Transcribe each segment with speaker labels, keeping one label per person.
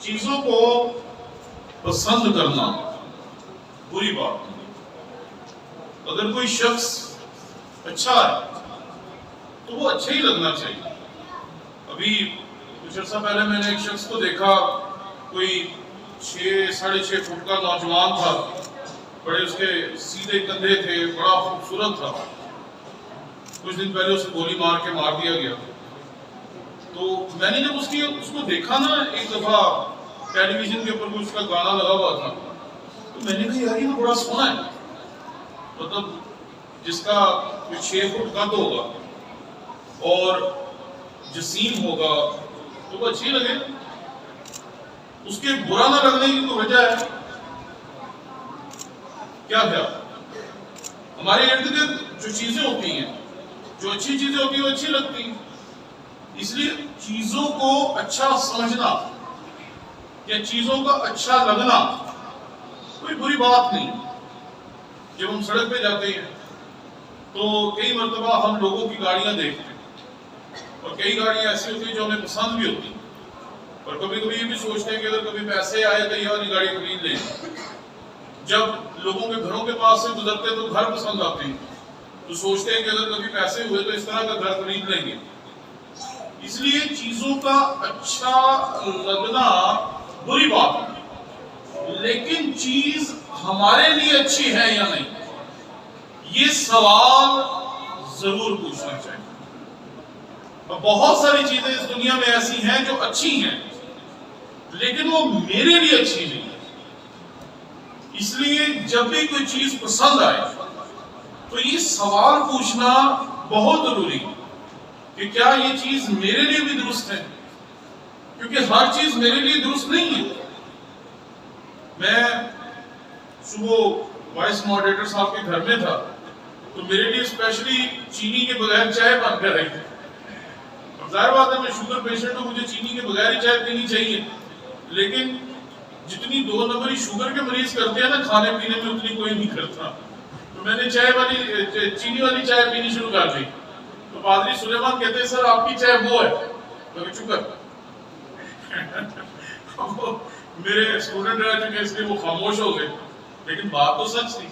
Speaker 1: چیزوں کو پسند کرنا بری بات نہیں. اگر کوئی شخص اچھا ہے تو وہ اچھا ہی لگنا چاہیے. ابھی کچھ عرصہ پہلے میں نے ایک شخص کو دیکھا, کوئی 6.5 فٹ کا نوجوان تھا, بڑے اس کے سیدھے کندھے تھے, بڑا خوبصورت تھا. کچھ دن پہلے اسے گولی مار کے مار دیا گیا. تو میں نے جب اس کو دیکھا نا, ایک دفعہ ٹیلی ویژن کے اوپر کوئی اس کا گانا لگا ہوا تھا, تو میں نے کہا یار یہ بڑا سونا ہے, مطلب جس کا 6 فٹ قد ہوگا اور جسیم ہوگا تو وہ اچھی لگے. اس کے برا نہ لگنے کی تو وجہ ہے کیا خیال؟ ہمارے ارد گرد جو چیزیں ہوتی ہیں, جو اچھی چیزیں ہوتی ہیں وہ اچھی لگتی ہیں. اس لیے چیزوں کو اچھا سمجھنا یا چیزوں کا اچھا لگنا کوئی بری بات نہیں. جب ہم سڑک پہ جاتے ہیں تو کئی مرتبہ ہم لوگوں کی گاڑیاں دیکھتے ہیں, اور کئی گاڑیاں ایسی ہوتی ہیں جو ہمیں پسند بھی ہوتی ہیں, اور کبھی کبھی یہ بھی سوچتے ہیں کہ اگر کبھی پیسے آئے تو یہ والی گاڑی خرید لیں. جب لوگوں کے گھروں کے پاس سے گزرتے ہیں تو گھر پسند آتے ہیں, تو سوچتے ہیں کہ اگر کبھی پیسے ہوئے تو اس طرح کا گھر خرید لیں گے. اس لیے چیزوں کا اچھا لگنا بری بات نہیں, لیکن چیز ہمارے لیے اچھی ہے یا نہیں یہ سوال ضرور پوچھنا چاہیے. اور بہت ساری چیزیں اس دنیا میں ایسی ہیں جو اچھی ہیں لیکن وہ میرے لیے اچھی نہیں ہے. اس لیے جب بھی کوئی چیز پسند آئے تو یہ سوال پوچھنا بہت ضروری ہے کہ کیا یہ چیز میرے لیے بھی درست ہے, کیونکہ ہر چیز میرے لیے درست نہیں ہے. میں صبح وائس ماڈریٹر صاحب کے گھر میں تھا تو میرے لیے اسپیشلی چینی کے بغیر چائے بن کر رہی تھی. ظاہر بات ہے میں شوگر پیشنٹ ہوں, مجھے چینی کے بغیر ہی چائے پینی چاہیے, لیکن جتنی 2 نمبری شوگر کے مریض کرتے ہیں نا کھانے پینے میں اتنی کوئی نہیں کرتا. تو میں نے چینی والی چائے پینی شروع کر دی. تو پادری سلیمان کہتے ہیں سر آپ کی چائے وہ ہے, میں نے چکر میرے اسٹوڈنٹ رہ چکے اس لیے وہ خاموش ہو گئے, لیکن بات تو سچ تھی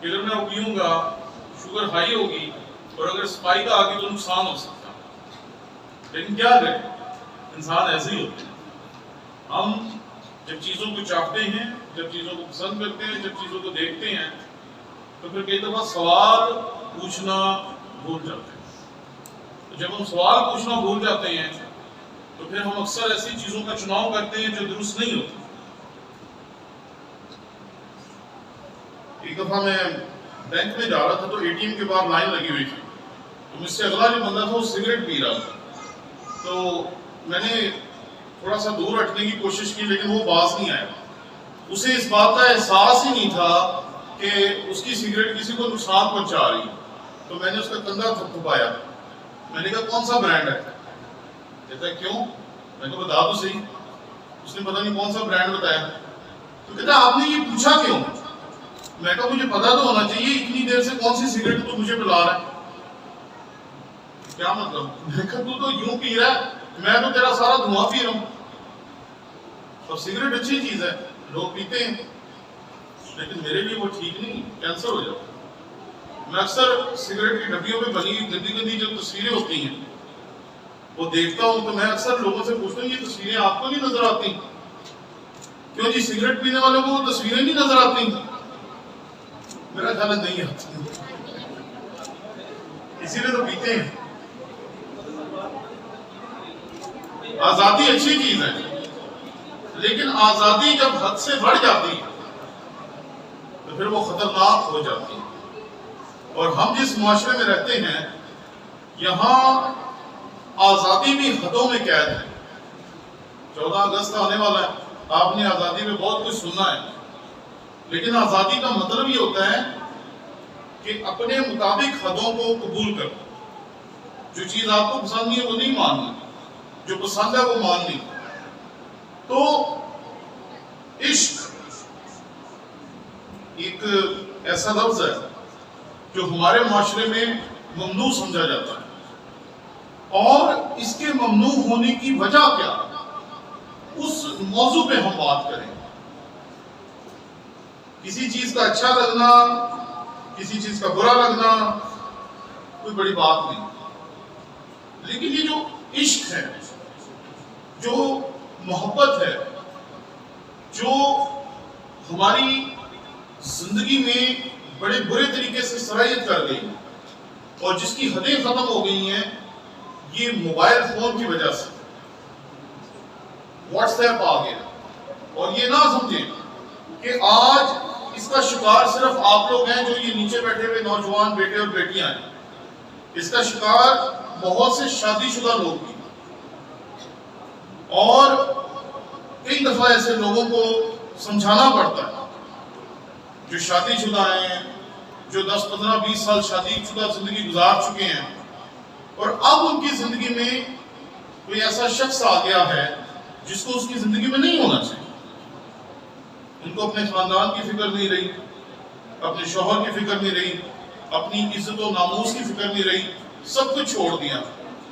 Speaker 1: کہ اگر میں وہ پیوں گا شوگر ہائی ہوگی اور اگر اسپائک آ گئی تو نقصان ہو سکتا. لیکن کیا کریں, انسان ایسے ہی ہوتے ہیں. ہم جب چیزوں کو چاہتے ہیں, جب چیزوں کو پسند کرتے ہیں, جب چیزوں کو دیکھتے ہیں تو پھر کئی دفعہ سوال پوچھنا بھول جاتے ہیں. جب ہم سوال پوچھنا بھول جاتے ہیں تو پھر ہم اکثر ایسی چیزوں کا چناؤ کرتے ہیں جو درست نہیں ہوتی. ایک دفعہ میں بینک میں جا رہا تھا تو اے ٹی ایم کے باہر لائن لگی ہوئی تھی, تو مجھ سے اگلا جو بندہ تھا وہ سگریٹ پی رہا تھا. تو میں نے تھوڑا سا دور ہٹنے کی کوشش کی لیکن وہ باز نہیں آیا. اسے اس بات کا احساس ہی نہیں تھا کہ اس کی سگریٹ کسی کو نقصان پہنچا رہی. تو میں نے اس کا کندھا تھپتھپایا. میں نے کہا کون سا برانڈ ہے؟ کہتا ہے کیوں؟ میں نے کہا بتا تو صحیح. اس نے پتہ نہیں کون سا برانڈ بتایا. تو کہتا آپ نے یہ پوچھا کیوں؟ میں کہا مجھے پتا تو ہونا چاہیے, اتنی دیر سے کون سی سگریٹ تو مجھے پلا رہا ہے. کیا مطلب؟ میں کہا تو یوں پی رہا ہے, میں تو تیرا سارا دھواں پی رہا ہوں. اور سگریٹ اچھی چیز ہے, لوگ پیتے ہیں, لیکن میرے لیے وہ ٹھیک نہیں, کینسر ہو جاتا ہے. میں اکثر سگریٹ کی ڈبیوں میں بنی گندی گندی جو تصویریں ہوتی ہیں وہ دیکھتا ہوں تو میں اکثر لوگوں سے پوچھتا ہوں یہ تصویریں آپ کو نہیں نظر آتی؟ کیوں جی سگریٹ پینے والوں کو وہ تصویریں نہیں نظر آتی؟ میرا خیال نہیں آتی, اسی لیے تو پیتے ہیں. آزادی اچھی چیز ہے, لیکن آزادی جب حد سے بڑھ جاتی ہے تو پھر وہ خطرناک ہو جاتی ہے. اور ہم جس معاشرے میں رہتے ہیں یہاں آزادی بھی حدوں میں قید ہے. 14 اگست آنے والا ہے, آپ نے آزادی میں بہت کچھ سننا ہے, لیکن آزادی کا مطلب یہ ہوتا ہے کہ اپنے مطابق حدوں کو قبول کرو. جو چیز آپ کو پسند نہیں ہے وہ نہیں ماننی, جو پسند ہے وہ ماننی. تو عشق ایک ایسا لفظ ہے جو ہمارے معاشرے میں ممنوع سمجھا جاتا ہے, اور اس کے ممنوع ہونے کی وجہ کیا؟ اس موضوع پہ ہم بات کریں. کسی چیز کا اچھا لگنا، کسی چیز کا برا لگنا کوئی بڑی بات نہیں، لیکن یہ جو عشق ہے، جو محبت ہے، جو ہماری زندگی میں بڑے برے طریقے سے سرایت کر گئی اور جس کی حدیں ختم ہو گئی ہیں، یہ موبائل فون کی وجہ سے. واٹس ایپ آ گیا، اور یہ نہ سمجھیں کہ آج اس کا شکار صرف آپ لوگ ہیں جو یہ نیچے بیٹھے ہوئے نوجوان بیٹے اور بیٹیاں ہیں. اس کا شکار بہت سے شادی شدہ لوگ بھی، اور کئی دفعہ ایسے لوگوں کو سمجھانا پڑتا ہے جو شادی شدہ ہیں، جو 10 15 20 سال شادی شدہ زندگی گزار چکے ہیں، اور اب ان کی زندگی میں کوئی ایسا شخص آ گیا ہے جس کو اس کی زندگی میں نہیں ہونا چاہیے. ان کو اپنے خاندان کی فکر نہیں رہی، اپنے شوہر کی فکر نہیں رہی، اپنی عزت و ناموس کی فکر نہیں رہی، سب کچھ چھوڑ دیا،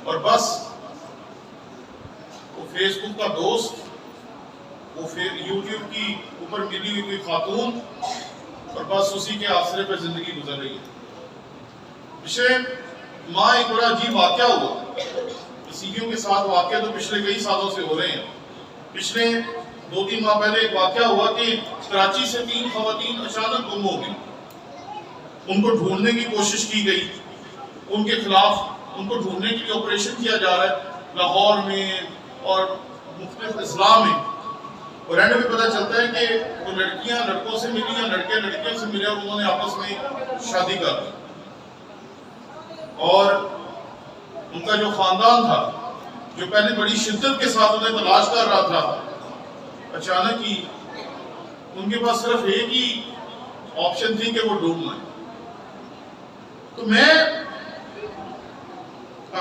Speaker 1: اور بس وہ فیس بک کا دوست، وہ پھر یوٹیوب کی اوپر ملی ہوئی کوئی خاتون، اور بس اسی کے آسرے پہ زندگی گزر رہی ہے. پچھلے ماہ ایک بڑا عجیب واقعہ ہوا. مسیحیوں کے ساتھ واقعہ تو پچھلے کئی سالوں سے ہو رہے ہیں. پچھلے 2-3 ماہ پہلے ایک واقعہ ہوا کہ کراچی سے 3 خواتین اچانک گم ہو گئی. ان کو ڈھونڈنے کی کوشش کی گئی، ان کے خلاف ان کو ڈھونڈنے کے لیے آپریشن کیا جا رہا ہے لاہور میں اور مختلف اضلاع میں. اور اینڈ میں پتہ چلتا ہے کہ وہ لڑکیاں لڑکوں سے ملی یا لڑکے لڑکیوں سے ملے اور انہوں نے آپس میں شادی کر لی. اور ان کا جو خاندان تھا، جو پہلے بڑی شدت کے ساتھ انہیں تلاش کر رہا تھا، اچانک ہی ان کے پاس صرف ایک ہی آپشن تھی کہ وہ ڈوبنا ہے. تو میں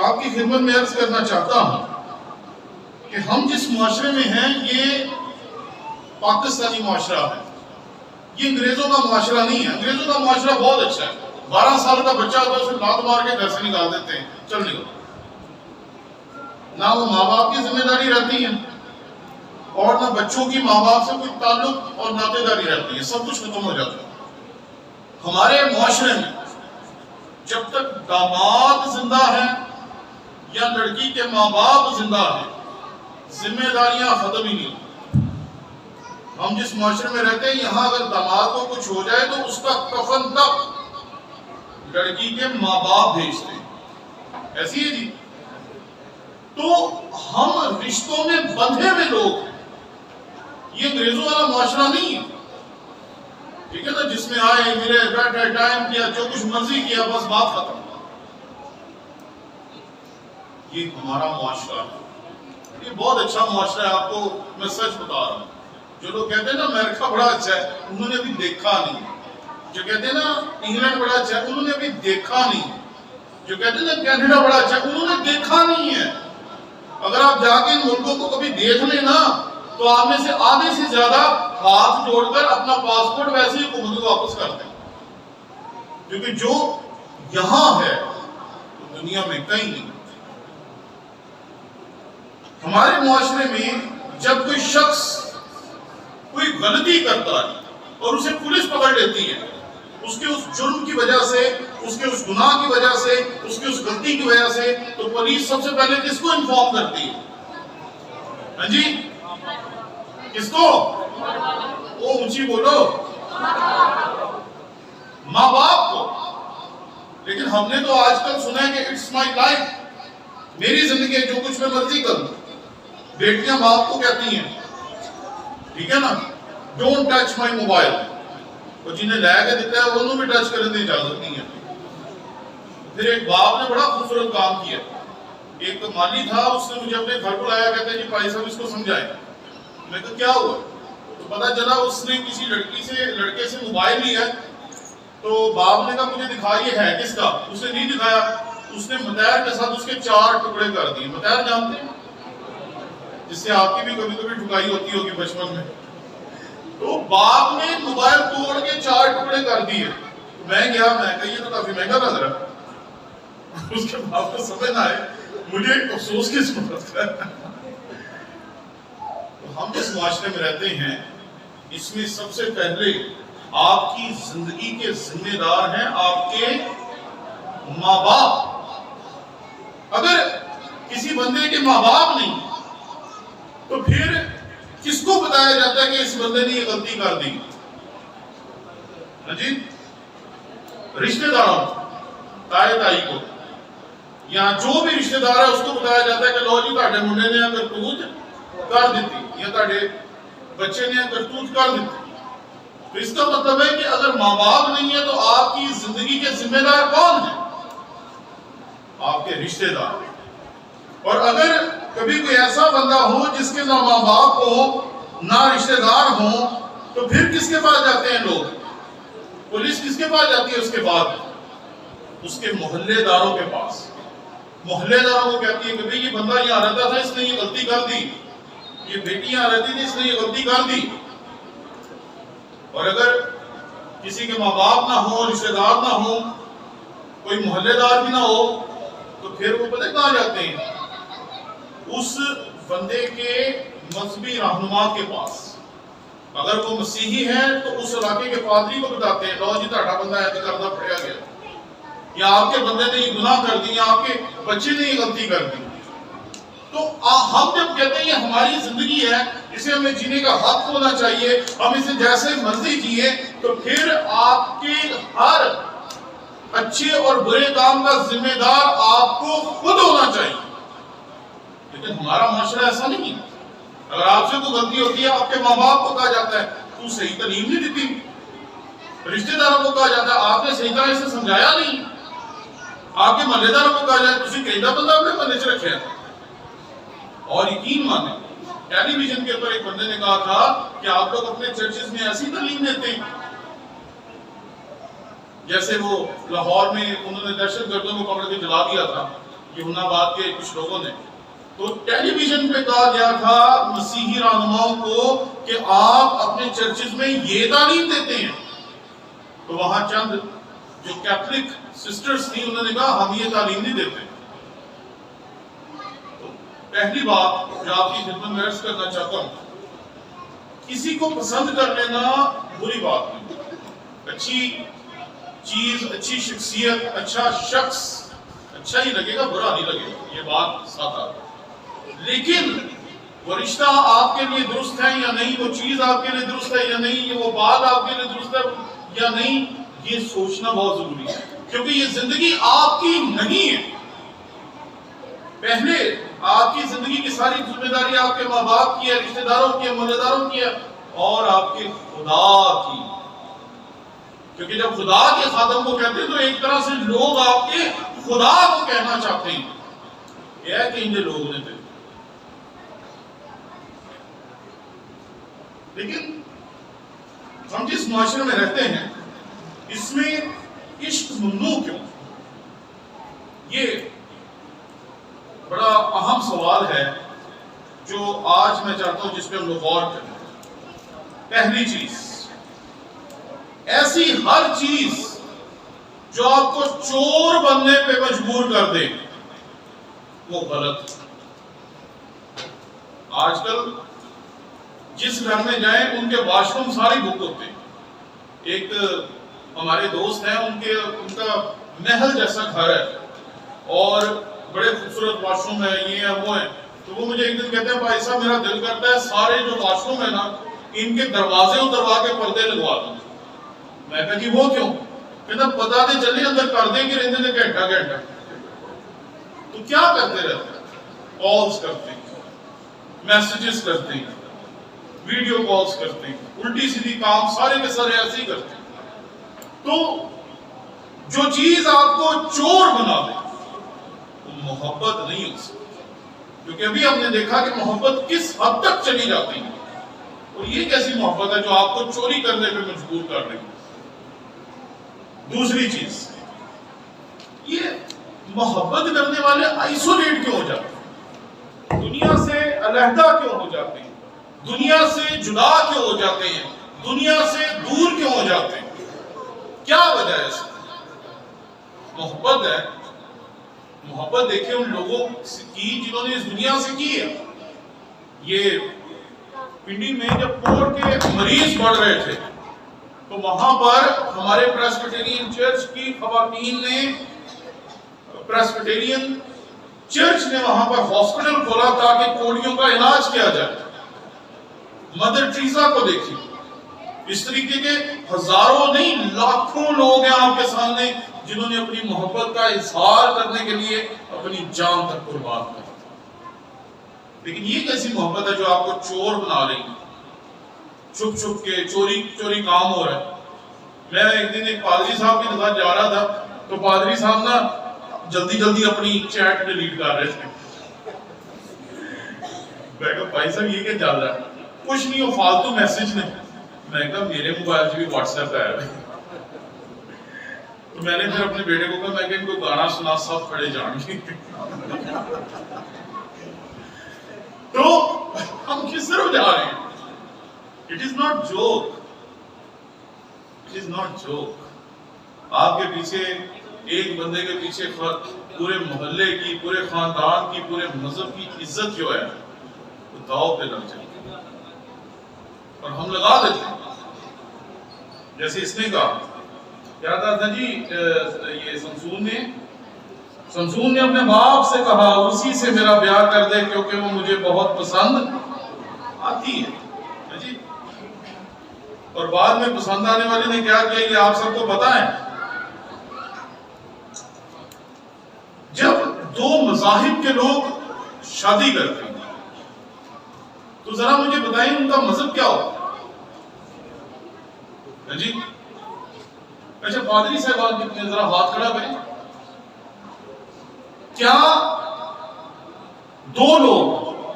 Speaker 1: آپ کی خدمت میں عرض کرنا چاہتا ہوں کہ ہم جس معاشرے میں ہیں یہ پاکستانی معاشرہ ہے، یہ انگریزوں کا معاشرہ نہیں ہے. انگریزوں کا معاشرہ بہت اچھا ہے. 12 سال کا بچہ ہوتا ہے اسے لات مار کے گھر سے نکال دیتے ہیں، چل نکلو. نہ وہ ماں باپ کی ذمہ داری رہتی ہے اور نہ بچوں کی ماں باپ سے کوئی تعلق اور ناطے داری رہتی ہے، سب کچھ ختم ہو جاتا ہے. ہمارے معاشرے میں جب تک داماد زندہ ہے یا لڑکی کے ماں باپ زندہ ہیں، ذمہ داریاں ختم ہی نہیں. ہم جس معاشرے میں رہتے ہیں یہاں اگر داماد کو کچھ ہو جائے تو اس کا کفن تک لڑکی کے ماں باپ بھیجتے ہیں. ایسی ہے جی. تو ہم رشتوں میں بندھے ہوئے لوگ ہیں. یہ انگریزوں والا معاشرہ نہیں ہے، ٹھیک ہے نا، جس میں آئے ملے بیٹھے ٹائم کیا جو کچھ مرضی کیا بس بات ختم. یہ ہمارا معاشرہ ہے، یہ بہت اچھا معاشرہ ہے. آپ کو میں سچ بتا رہا ہوں. جو لوگ کہتے ہیں نا امریکہ بڑا اچھا ہے، انہوں نے ابھی دیکھا نہیں. جو کہتے ہیں نا انگلینڈ بڑا اچھا ہے، انہوں نے ابھی دیکھا نہیں. جو کہتے ہیں نا کینیڈا بڑا اچھا ہے، انہوں نے دیکھا نہیں ہے. اگر آپ جا کے ان ملکوں کو کبھی دیکھ لیں نا تو آپ میں سے آدھے سے زیادہ ہاتھ جوڑ کر اپنا پاسپورٹ ویسے ہی حکومت کو واپس کر دیں، کیونکہ جو یہاں ہے دنیا میں کہیں نہیں. ہمارے معاشرے میں جب کوئی شخص کوئی غلطی کرتا ہے اور اسے پولیس پکڑ لیتی ہے، اس کے اس جرم کی وجہ سے، اس کے اس گناہ کی وجہ سے، اس کی اس غلطی کی وجہ سے، تو پولیس سب سے پہلے کس کو انفارم کرتی ہے؟ ہاں جی، کس کو؟ وہ اونچی بولو، ماں باپ کو. لیکن ہم نے تو آج کل سنا ہے کہ اٹس مائی لائف، میری زندگی ہے، جو کچھ میں مرضی کروں. بیٹیاں باپ کو کہتی ہیں، ٹھیک ہے نا، ڈونٹ ٹچ مائی موبائل. اور جنہیں لے کے دیتا ہے انہوں بھی ٹچ کرنے کی اجازت نہیں ہے. پھر ایک باپ نے بڑا خوبصورت کام کیا. ایک مالی تھا، اس نے مجھے اپنے گھر بلایا، کہتے ہیں جی بھائی صاحب اس کو سمجھائیں. میں کہا کیا ہوا؟ تو پتہ چلا اس نے کسی لڑکے سے موبائل لیا. تو باپ نے کہا مجھے دکھا یہ ہے کس کا. اس نے نہیں دکھایا. اس نے مطیر کے ساتھ اس کے 4 ٹکڑے کر دیے. مطیر جانتے ہیں؟ جس سے آپ کی بھی کبھی کبھی ٹھکائی ہوتی ہوگی بچپن میں. تو باپ نے موبائل توڑ کے 4 ٹکڑے کر دیے. میں گیا، میں کہا یہ تو کافی مہنگا لگ رہا. اس کے باپ کو سمجھ نہ آئے مجھے افسوس کس بات کا. ہم جس معاشرے میں رہتے ہیں اس میں سب سے پہلے آپ کی زندگی کے ذمہ دار ہیں آپ کے ماں باپ۔ اگر کسی بندے کے ماں باپ نہیں تو پھر کس کو بتایا جاتا ہے کہ اس بندے نے یہ غلطی کر دی؟ جی رشتہ داروں، تائے تائی کو، یا جو بھی رشتہ دار ہے اس کو بتایا جاتا ہے کہ لو جی تہاڈے منڈے نے کرتوت کر دیتی یا تہاڈے بچے نے کرتوت کر دیتی۔ تو اس کا مطلب ہے کہ اگر ماں باپ نہیں ہے تو آپ کی زندگی کے ذمہ دار کون ہیں؟ آپ کے رشتہ دار۔ اور اگر کبھی کوئی ایسا بندہ ہو جس کے نہ ماں باپ ہو نہ رشتہ دار ہوں تو پھر کس کے پاس جاتے ہیں لوگ؟ پولیس کس کے پاس جاتی ہے اس کے بعد؟ اس کے محلے داروں کے پاس۔ محلے داروں کو کہتی ہے کہ بھئی یہ بندہ یہاں رہتا تھا اس نے یہ غلطی کر دی، یہ بیٹی یہاں رہتی تھی اس نے یہ غلطی کر دی۔ اور اگر کسی کے ماں باپ نہ ہو، رشتہ دار نہ ہو، کوئی محلے دار بھی نہ ہو تو پھر وہ پتہ کہاں جاتے ہیں؟ اس بندے کے مذہبی رہنما کے پاس۔ اگر وہ مسیحی ہے تو اس علاقے کے پادری کو بتاتے ہیں لو جی تہاڈا بندہ ایسا کرنا پڑیا گیا، یا آپ کے بندے نے یہ گناہ کر دی، یا آپ کے بچے نے یہ غلطی کر دی۔ تو ہم جب کہتے ہیں یہ ہماری زندگی ہے، اسے ہمیں جینے کا حق ہونا چاہیے، ہم اسے جیسے مرضی جیے، تو پھر آپ کے ہر اچھے اور برے کام کا ذمہ دار آپ کو خود ہونا چاہیے۔ لیکن ہمارا معاشرہ ایسا نہیں ہے۔ اگر آپ سے کوئی غلطی ہوتی ہے آپ کے ماں باپ کو کہا جاتا ہے تو صحیح تعلیم نہیں دیتی، رشتہ داروں کو کہا جاتا ہے آپ نے صحیح طرح سے سمجھایا نہیں، آپ کے محلے داروں کو کہا جائے تسی کہنا بندہ اپنے محلے چ رکھے۔ اور یقین مانیں ٹیلی ویژن کے اوپر ایک بندے نے کہا تھا کہ آپ لوگ اپنے چرچز میں ایسی تعلیم دیتے ہیں جیسے وہ لاہور میں انہوں نے دہشت گردوں کو پکڑ کے جلا دیا تھا یمن آباد کے کچھ لوگوں نے، تو ٹیلی ویژن پہ کہا گیا تھا مسیحی رہنماؤں کو کہ آپ اپنے چرچز میں یہ تعلیم دیتے ہیں، تو وہاں چند جو کیتھولک سسٹرز تھی انہوں نے کہا ہم یہ تعلیم نہیں دیتے۔ تو پہلی بات جو آپ کی خدمت میں عرض کرنا چاہتا ہوں، کسی کو پسند کر لینا بری بات نہیں، اچھی چیز، اچھی شخصیت، اچھا شخص اچھا ہی لگے گا، برا نہیں لگے گا، یہ بات ساتھ آ رہی۔ لیکن وہ رشتہ آپ کے لیے درست ہے یا نہیں، وہ چیز آپ کے لیے درست ہے یا نہیں، وہ بات آپ کے لیے درست ہے یا نہیں، یہ سوچنا بہت ضروری ہے، کیونکہ یہ زندگی آپ کی نہیں ہے۔ پہلے آپ کی زندگی کی ساری ذمہ داری آپ کے ماں باپ کی ہے، رشتہ داروں کی ہے، محلے داروں کی ہے، اور آپ کے خدا کی۔ کیونکہ جب خدا کے خادم کو کہتے ہیں تو ایک طرح سے لوگ آپ کے خدا کو کہنا چاہتے ہیں، یہ ہے کہ انہیں لوگ نے تھے۔ لیکن ہم جس معاشرے میں رہتے ہیں اس میں عشق ممنوع کیوں؟ یہ بڑا اہم سوال ہے جو آج میں چاہتا ہوں جس پہ ہم لوگ غور کریں۔ پہلی چیز، ایسی ہر چیز جو آپ کو چور بننے پہ مجبور کر دے وہ غلط۔ آج کل جس گھر میں جائیں ان کے واش روم سارے بک ہوتے ہیں۔ ایک ہمارے دوست ہیں، ان کا محل جیسا گھر ہے اور بڑے خوبصورت واش روم ہے، یہ ہے وہ ہے، تو وہ مجھے ایک دن کہتے ہیں بھائی صاحب میرا دل کرتا ہے سارے جو واش روم ہے نا ان کے دروازے اتروا کے پردے لگوا دوں۔ میں کہا کہ وہ کیوں؟ کہتا پتا دے چلے اندر کر دیں کہ رہنے دے گھنٹہ گھنٹہ۔ تو کیا کرتے رہتے ہیں؟ کالز کرتے ہیں، میسیجز کرتے ہیں، ویڈیو کالز کرتے ہیں، الٹی سیدھی کام سارے کے سارے ایسے ہی کرتے ہیں۔ تو جو چیز آپ کو چور بنا دے وہ محبت نہیں ہو سکتی، کیونکہ ابھی ہم نے دیکھا کہ محبت کس حد تک چلی جاتی ہے، اور یہ کیسی محبت ہے جو آپ کو چوری کرنے پہ مجبور کر رہی ہے۔ دوسری چیز، یہ محبت کرنے والے آئسولیٹ کیوں ہو جاتے ہیں؟ دنیا سے علیحدہ کیوں ہو جاتے ہیں؟ دنیا سے جدا کیوں ہو جاتے ہیں؟ دنیا سے دور کیوں ہو جاتے ہیں؟ کیا وجہ ہے اس کی؟ محبت ہے۔ محبت دیکھیں ان لوگوں کی جنہوں نے اس دنیا سے کی ہے۔ یہ پنڈی میں جب کوڑ کے مریض بڑھ رہے تھے تو وہاں پر ہمارے پریسبیٹرین چرچ کی خواتین نے پریسبیٹرین چرچ نے وہاں پر ہاسپٹل کھولا تاکہ کوڑیوں کا علاج کیا جائے. مدر ٹریزا کو دیکھیں, اس طریقے کے ہزاروں نہیں لاکھوں لوگ ہیں آپ کے سامنے جنہوں نے اپنی محبت کا اظہار کرنے کے لیے اپنی جان تک قربان کر. لیکن یہ کیسی محبت ہے جو آپ کو چور بنا رہی ہے, چھپ چھپ کے چوری کام ہو رہا ہے. میں ایک دن ایک پادری صاحب کے ساتھ جا رہا تھا تو پادری صاحب نا جلدی اپنی چیٹ ڈیلیٹ کر رہے تھے. میں کہا بھائی صاحب یہ کیا چل رہا ہے؟ کچھ نہیں, وہ فالتو میسج نے. میں کہا میرے موبائل سے بھی واٹس ایپ ہے. تو میں نے پھر اپنے بیٹے کو کہا میں کہ ان کو گانا سنا سب کھڑے جان گے. تو ہم کس طرف جا رہے ہیں؟ It is not joke. It is not joke. آپ کے پیچھے ایک بندے کے پیچھے پورے محلے کی, پورے خاندان کی, پورے مذہب کی عزت جو ہے وہ داؤ پہ لگ جائے اور ہم لگا دیتے ہیں. جیسے اس نے کہا کیا تھا جی, یہ سمسون نے اپنے باپ سے کہا اسی سے میرا بیاہ کر دے کیونکہ وہ مجھے بہت پسند آتی ہے جی. اور بعد میں پسند آنے والے نے کیا کیا یہ آپ سب کو پتا ہے. جب دو مذاہب کے لوگ شادی کرتے ہیں تو ذرا مجھے بتائیں ان کا مذہب کیا ہوتا ہے جی. اچھا پادری صاحبان کتنے, ذرا ہاتھ کھڑا کریں. کیا دو لوگ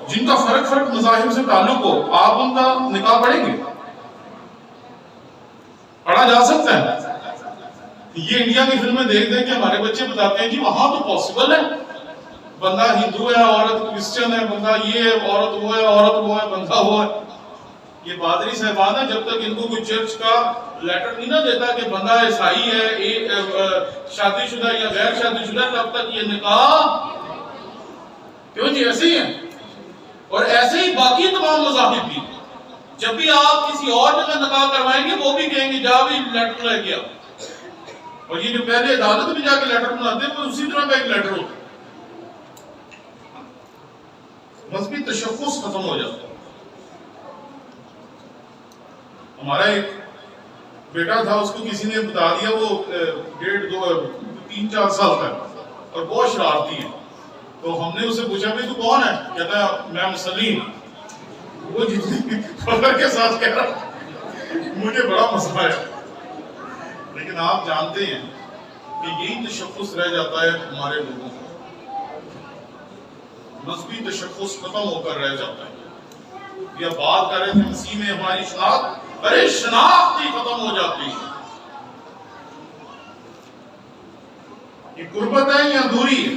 Speaker 1: جن کا فرق مذاہب سے تعلق ہو آپ ان کا نکاح پڑھیں گے؟ پڑھا جا سکتا ہے؟ یہ انڈیا کی فلمیں دیکھ کے ہمارے بچے بتاتے ہیں جی وہاں تو پاسبل ہے, بندہ ہندو ہے, عورت کرسچن ہے, بندہ یہ ہے, عورت وہ ہے, عورت وہ ہے, بندہ وہ ہے. یہ پادری صاحبان ہے, جب تک ان کو کوئی چرچ کا لیٹر نہیں نہ دیتا کہ بندہ عیسائی ہے, شادی شدہ یا غیر شادی شدہ, تب تک یہ نکاح کیوں جی ایسے ہی ہے. اور ایسے ہی باقی تمام مذاہب بھی, جب بھی آپ کسی اور جگہ نکاح کروائیں گے وہ بھی کہیں گے جا بھی لیٹر لے کے آؤ. اور یہ جو پہلے عدالت میں جا کے لیٹر بناتے ہیں وہ اسی طرح کا ایک لیٹر ہوتا ہے. مذہبی تشخص ختم ہو جاتا ہے. ہمارا ایک بیٹا تھا, اس کو کسی نے بتا دیا وہ 3-4 سال کا اور بہت شرارتی ہے. تو ہم نے اسے پوچھا بھائی تو کون ہے؟ کہتا ہے میں مسلم. وہ جتنی فخر کے ساتھ کہہ رہا مجھے بڑا مسئلہ ہے. لیکن آپ جانتے ہیں کہ یہی تشخص رہ جاتا ہے ہمارے لوگوں کو, مذہبی تشخص ختم ہو کر رہ جاتا ہے. یا بات کر رہے تھے مسیح میں ہماری شناخت, ارے شناخت ہی ختم ہو جاتی ہے. یہ قربت ہے یا دوری ہے؟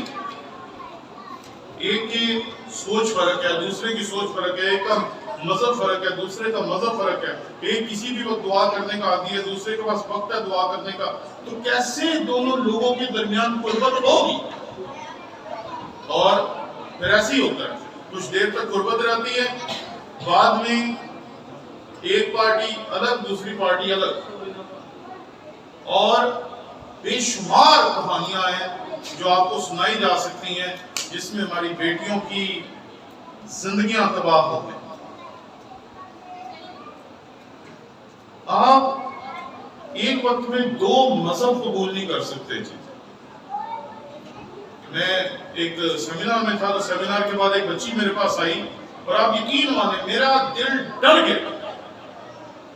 Speaker 1: ایک کی سوچ فرق ہے, دوسرے کی سوچ فرق ہے, ایک کا مذہب فرق ہے, دوسرے کا مذہب فرق ہے, ایک کسی بھی وقت دعا کرنے کا عادی ہے, دوسرے کے پاس وقت ہے دعا کرنے کا. تو کیسے دونوں لوگوں کے درمیان قربت ہوگی؟ اور پھر ایسے ہی ہوتا ہے, کچھ دیر تک قربت رہتی ہے, بعد میں ایک پارٹی الگ دوسری پارٹی الگ. اور بے شمار کہانیاں ہیں جو آپ کو سنائی جا سکتی ہیں جس میں ہماری بیٹیوں کی زندگیاں تباہ ہو گئی. آپ ایک وقت میں 2 مذہب قبول نہیں کر سکتے جی. میں ایک سیمینار میں تھا تو سیمینار کے بعد ایک بچی میرے پاس آئی اور آپ یقین مانیں میرا دل ڈر گیا.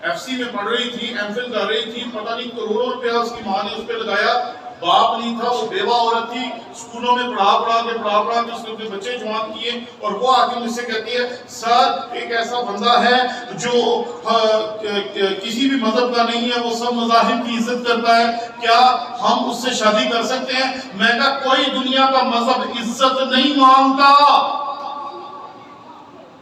Speaker 1: ایف سی میں پڑھ رہی تھی, ایم فل کر رہی تھی, پتہ نہیں کروڑوں روپیہ اس کی ماں نے اس پہ لگایا, باپ نہیں تھا, وہ بیوہ عورت تھی, اسکولوں میں پڑھا کے اس کے بچے جوان کیے. اور وہ آگے مجھ سے کہتی ہے سر ایک ایسا بندہ ہے جو کسی بھی مذہب کا نہیں ہے, وہ سب مذاہب کی عزت کرتا ہے, کیا ہم اس سے شادی کر سکتے ہیں؟ میں کہا کوئی دنیا کا مذہب عزت نہیں مانگتا,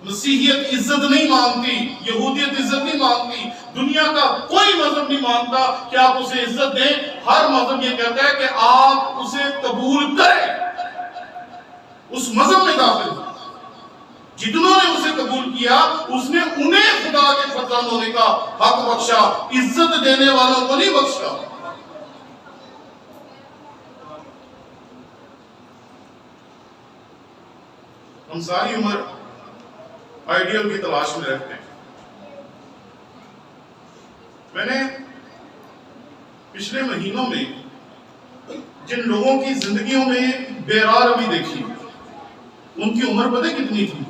Speaker 1: مسیحیت عزت نہیں مانگتی, یہودیت عزت نہیں مانگتی, دنیا کا کوئی مذہب نہیں مانگتا کہ آپ اسے عزت دیں. ہر مذہب یہ کہتا ہے کہ آپ اسے قبول کریں, اس مذہب میں داخل ہوں. جتنوں نے اسے قبول کیا اس نے انہیں خدا کے فرزند ہونے کا حق بخشا، عزت دینے والوں کو نہیں بخشا۔ ہم ساری عمر آئیڈیل کی تلاش میں رہتے ہیں۔ میں نے پچھلے مہینوں میں جن لوگوں کی زندگیوں میں بے راہ روی دیکھی، ان کی عمر پتہ کتنی تھی؟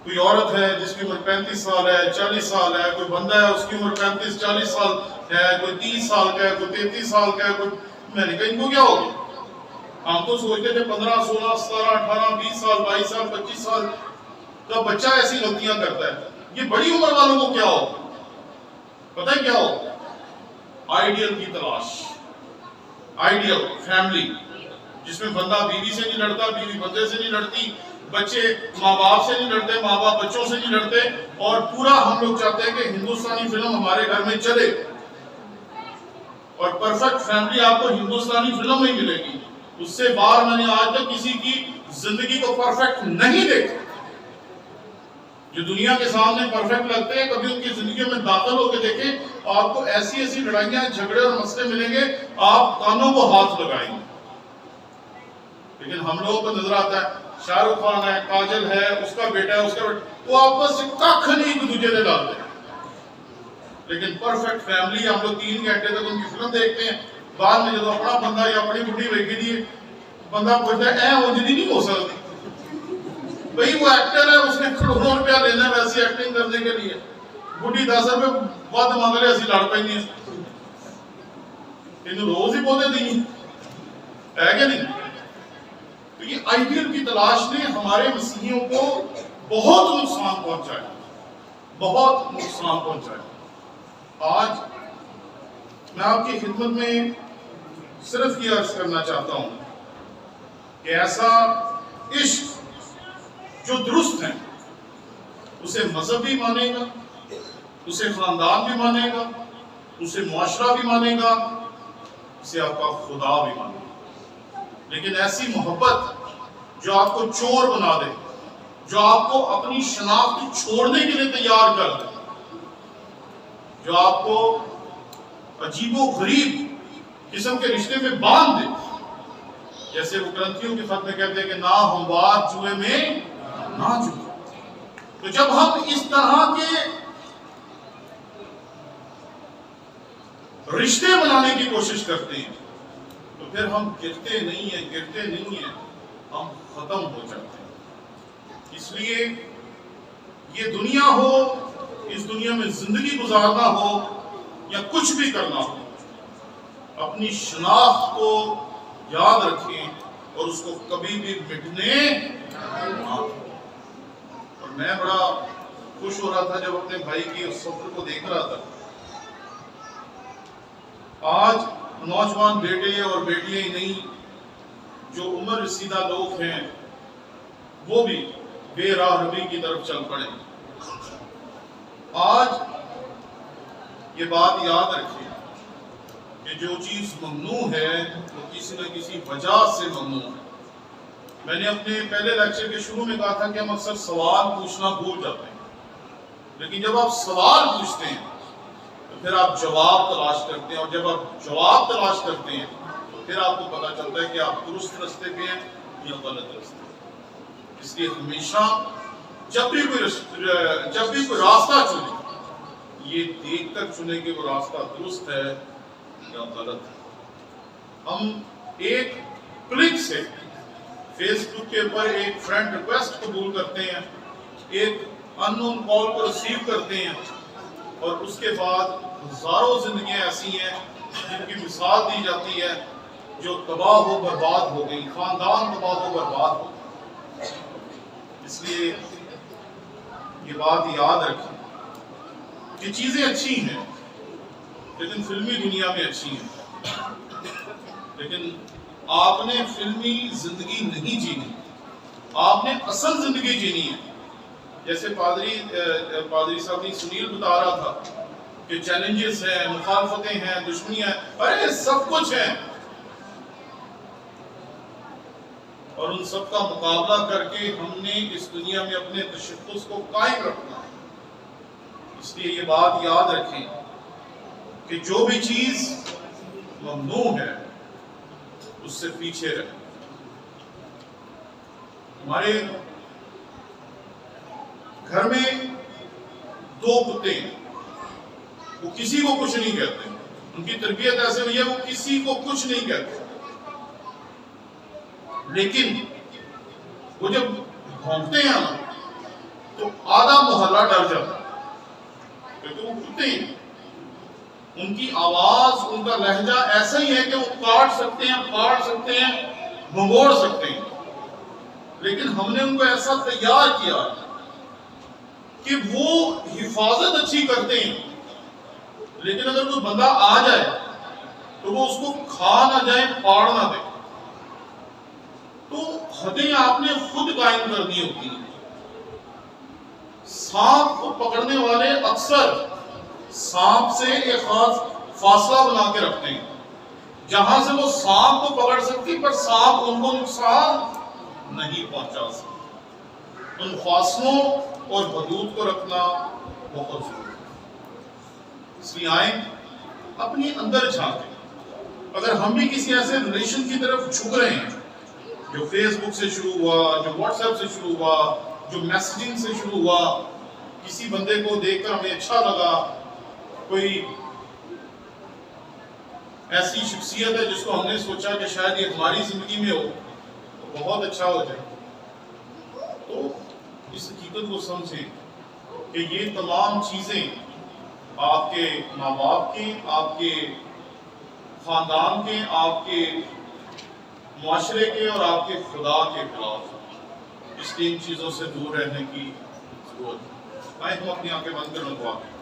Speaker 1: کوئی عورت ہے جس کی عمر 35 سال ہے، 40 سال ہے، کوئی بندہ ہے اس کی عمر 35-40 سال ہے، کوئی 30 سال کا ہے، کوئی 33 سال کا ہے، کوئی میں نے کہا ان کو کیا ہوگا؟ ہم تو سوچتے تھے 15 16 17 18 20 سال 22 سال 25 سال کا بچہ ایسی غلطیاں کرتا ہے، یہ بڑی عمر والوں کو کیا ہوگا؟ پتہ ہے کیا ہوگا؟ آئیڈیل کی تلاش، آئیڈیل فیملی جس میں بندہ بیوی سے نہیں لڑتا، بیوی بندے سے نہیں لڑتی، بچے ماں باپ سے نہیں لڑتے، ماں باپ بچوں سے نہیں لڑتے، اور پورا ہم لوگ چاہتے ہیں کہ ہندوستانی فلم ہمارے گھر میں چلے، اور پرفیکٹ فیملی آپ کو ہندوستانی فلم میں ملے گی۔ اس سے باہر میں نے آج تک کسی کی زندگی کو پرفیکٹ نہیں دیکھا۔ جو دنیا کے سامنے پرفیکٹ لگتے ہیں، کبھی ان کی زندگیوں میں داخل ہو کے دیکھیں، آپ کو ایسی ایسی لڑائیاں، جھگڑے اور مسئلے ملیں گے، آپ کانوں کو ہاتھ لگائیں گے۔ لیکن ہم لوگوں کو نظر آتا ہے شاہ رخ خان ہے، کاجل ہے، اس کا بیٹا ہے، اس کا بیٹا، وہ آپس سے ککھ نہیں ایک دوسرے سے ڈالتے ہیں۔ لیکن پرفیکٹ فیملی ہم لوگ 3 گھنٹے تک ان کی فلم دیکھتے ہیں، بعد میں جب اپنا بندہ یا اپنی بڑھی ویکھی دیے، بندہ پوچھتا ہے اے اونجلی نہیں ہو سکتی بھئی وہ ایکٹر ہے، اس نے کروڑوں روپیہ لینا ہے ویسی ایکٹنگ کرنے کے لیے، بڑھی 10 روپے بات مانگ رہے ایسی لڑ پہ نہیں ہے، انہوں روز ہی بولتے دی ہے کہ نہیں؟ تو یہ آئیڈیل کی تلاش نے ہمارے مسیحیوں کو بہت نقصان پہنچایا، بہت نقصان پہنچایا۔ آج میں آپ کی خدمت میں صرف یہ عرض کرنا چاہتا ہوں کہ ایسا عشق جو درست ہے، اسے مذہب بھی مانے گا، اسے خاندان بھی مانے گا، اسے معاشرہ بھی مانے گا، اسے آپ کا خدا بھی مانے گا۔ لیکن ایسی محبت جو آپ کو چور بنا دے، جو آپ کو اپنی شناخت چھوڑنے کے لیے تیار کر دے، جو آپ کو عجیب و غریب قسم کے رشتے میں باندھ دے، جیسے وہ کرنتھیوں کے خط میں کہتے ہیں کہ نہ ہموار جوئے میں نہ جوئے۔ تو جب ہم اس طرح کے رشتے بنانے کی کوشش کرتے ہیں تو پھر ہم گرتے نہیں ہیں، ہم ختم ہو جاتے ہیں۔ اس لیے یہ دنیا ہو، اس دنیا میں زندگی گزارنا ہو یا کچھ بھی کرنا ہو، اپنی شناخت کو یاد رکھیں اور اس کو کبھی بھی مٹنے نہ دیں۔ اور میں بڑا خوش ہو رہا تھا جب اپنے بھائی کی اس سفر کو دیکھ رہا تھا۔ آج نوجوان بیٹے اور بیٹیاں ہی نہیں، جو عمر رسیدہ لوگ ہیں وہ بھی بے راہ روی کی طرف چل پڑے۔ آج یہ بات یاد رکھیں کہ جو چیز ممنوع ہے وہ کسی نہ کسی وجہ سے ممنوع ہے۔ میں نے اپنے پہلے لیکچر کے شروع میں کہا تھا کہ ہم اکثر سوال پوچھنا بھول جاتے ہیں، لیکن جب آپ سوال پوچھتے ہیں تو پھر آپ جواب تلاش کرتے ہیں، اور جب آپ جواب تلاش کرتے ہیں تو پھر آپ کو پتا چلتا ہے کہ آپ درست راستے پہ ہیں یا غلط راستے پہ۔ اس لیے ہمیشہ جب بھی کوئی راستہ چنے، یہ دیکھ کر چنے کہ وہ راستہ درست ہے یا غلط ہے۔ ہم ایک کلک سے فیس بک کے اوپر ایک فرینڈ ریکویسٹ قبول کرتے ہیں، ایک ان نون کال کو ریسیو کرتے ہیں، اور اس کے بعد ہزاروں زندگیاں ایسی ہیں جن کی مثال دی جاتی ہے جو تباہ و برباد ہو گئی، خاندان تباہ و برباد ہو گئی۔ اس لیے یہ بات یاد رکھیں کہ چیزیں اچھی ہیں لیکن فلمی دنیا میں اچھی ہیں، لیکن آپ نے فلمی زندگی نہیں جینی، آپ نے اصل زندگی جینی ہے۔ جیسے پادری صاحب نے سنیل بتا رہا تھا کہ چیلنجز ہیں، مخالفتیں ہیں، دشمنیاں ہیں، ارے سب کچھ ہیں، اور اور ان سب کا مقابلہ کر کے ہم نے اس دنیا میں اپنے تشخص کو قائم رکھنا ہے۔ اس لیے یہ بات یاد رکھیں کہ جو بھی چیز ممنوع ہے اس سے پیچھے رہیں۔ ہمارے گھر میں 2 کتے ہیں، وہ کسی کو کچھ نہیں کہتے، ان کی تربیت ایسے ہوئی ہے وہ کسی کو کچھ نہیں کہتے، لیکن وہ جب بھونکتے ہیں نا تو آدھا محلہ ڈر جاتا ہے، کیونکہ وہ کتے ہیں، ان کی آواز، ان کا لہجہ ایسا ہی ہے کہ وہ کاٹ سکتے ہیں، پھاڑ سکتے ہیں، بھگوڑ سکتے ہیں، لیکن ہم نے ان کو ایسا تیار کیا کہ وہ حفاظت اچھی کرتے ہیں، لیکن اگر کوئی بندہ آ جائے تو وہ اس کو کھا نہ جائے، پھاڑ نہ دے۔ تو حدیں آپ نے خود قائم کرنی ہوتی ہیں۔ سانپ کو پکڑنے والے اکثر سانپ سے ایک خاص فاصلہ بنا کے رکھتے ہیں، جہاں سے وہ سانپ کو پکڑ سکتی پر سانپ ان کو نقصان نہیں پہنچا سکتا۔ ان فاصلوں اور حدود کو رکھنا بہت ضروری ہے۔ اس لیے آئیں اپنی اندر جھانکیں۔ اگر ہم بھی کسی ایسے ریلیشن کی طرف جھک رہے ہیں جو فیس بک سے شروع ہوا، جو واٹس ایپ سے شروع ہوا، جو میسجنگ سے شروع ہوا، کسی بندے کو دیکھ کر ہمیں اچھا لگا، کوئی ایسی شخصیت ہے جس کو ہم نے سوچا کہ شاید یہ ہماری زندگی میں ہو تو بہت اچھا ہو جائے، تو اس حقیقت کو سمجھیں کہ یہ تمام چیزیں آپ کے ماں باپ کے، آپ کے خاندان کے، آپ کے معاشرے کے اور آپ کے خدا کے خلاف ہیں۔ اس لیے ان چیزوں سے دور رہنے کی ضرورت ہے۔ آئیں ہم اپنی آنکھیں بند کر دعا کریں۔